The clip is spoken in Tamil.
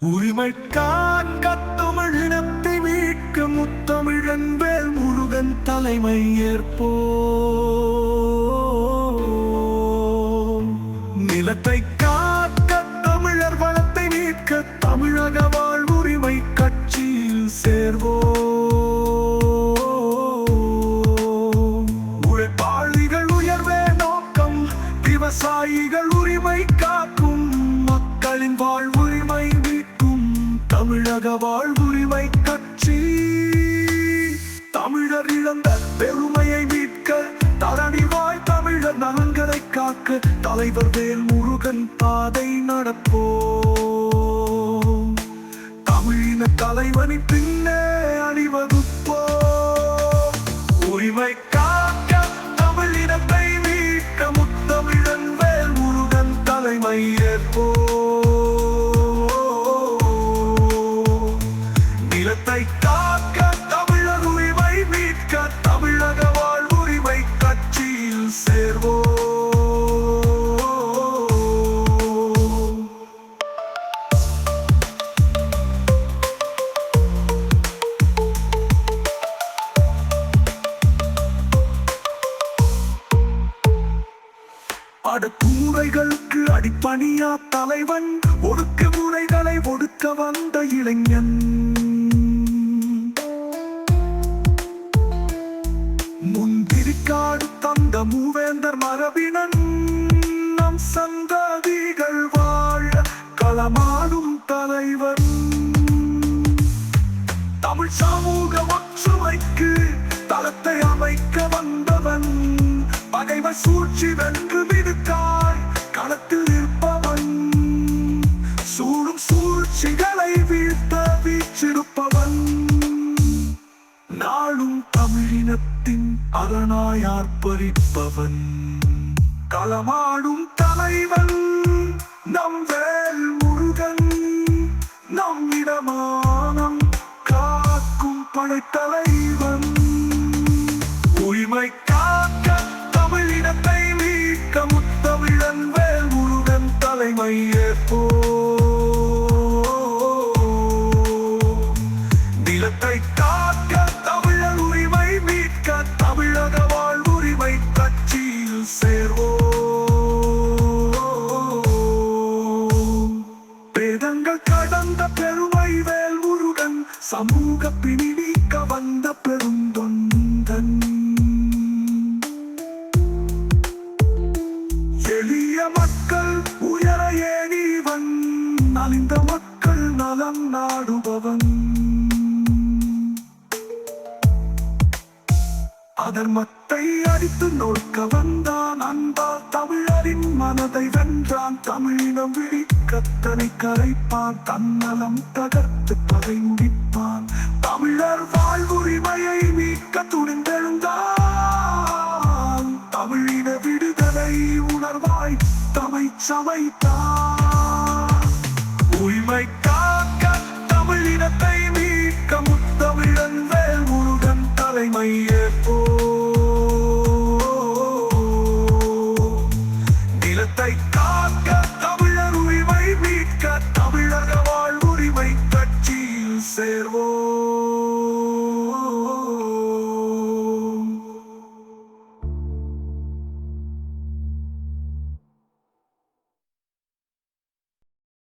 உரிமைக்காக தமிழினத்தை மீட்க முத்தமிழன் வேல் முருகன் தலைமை ஏற்போம். நிலத்தை காக்க தமிழர் வளத்தை மீட்க தமிழக வாழ்வுரிமை கட்சியில் சேர்வோம். உழைப்பாளிகள் உயர்வே நோக்கம், விவசாயிகள் உரிமை காக்கும், மக்களின் வாழ்வுரிமை மீட்கும் தமிழக வாழ்வுரிமை கட்சி. தமிழர் இழந்த பெருமையை மீட்க தரணிவாய் தமிழர் நலன்களை காக்க தலைவர் வேல் முருகன் பாதை நடப்போம். தமிழின தலைவனின் பின்னே அணிவகுப்போம். உரிமை காக்க தமிழினத்தை மீட்க முத்தமிழன் வேல் முருகன் தலைமை ஏற்போம். நிலத்தை காக்க தமிழர் உரிமை மீட்க தமிழக வாழ்வுரிமை கட்சியில் சேர்வோம். அடக்குமுறைகளுக்கு அடிப்பணியா தலைவன், ஒடுக்குமுறைகளை ஒடுக்க வந்த இளைஞன். முந்திரிக்காடு தந்த மூவேந்தர் மரபினன், நம் சந்ததிகள் வாழ களமாடும் தலைவன். தமிழ் சமூக ஒற்றுமைக்கு தளத்தை அமைக்க வந்தவன், பகைவர் சூழ்ச்சி வென்று மிடுக்காய் களத்தில் இருப்பவன். சூழும் சூழ்ச்சிகளை வீழ்த்த வீற்றிருப்பவன், நாளும் தமிழினத்தின் அரணாய் ஆர்ப்பரிப்பவன். களமாடும் தலைவன் நம் வேல் முருகன், நம் இடமானம் காக்கும் படைத்தலைவன். உரிமை காக்க தமிழினத்தை மீட்க முத்தமிழன் வேல் முருகன் தலைமை ஏற்போம். நிலத்தை காக்க தமிழர் உரிமை மீட்க தமிழக வாழ்வுரிமை கட்சியில் சேர்வோம். பேதங்கள் கடந்த பெருமை வேல் முருகன், சமூக பிணி நீக்க வந்த பெருந்தொண்டன். எளிய மக்கள் உயர ஏனிவன், நலிந்த மக்கள் நலம் நாடுபவன். அதர்மத்தை அடித்து நொறுக்க வந்தான், அன்பால் தமிழரின் மனதை வென்றான். தமிழினம் விழிக்கத்தனை கரைப்பான், தன்னலம் தகர்த்து பகை முடிப்பான். தமிழர் வாழ்வுரிமையை மீட்க துணிந்தெழுந்தான், தமிழின விடுதலை உணர்வாய் தமை சமைத்தான். உரிமை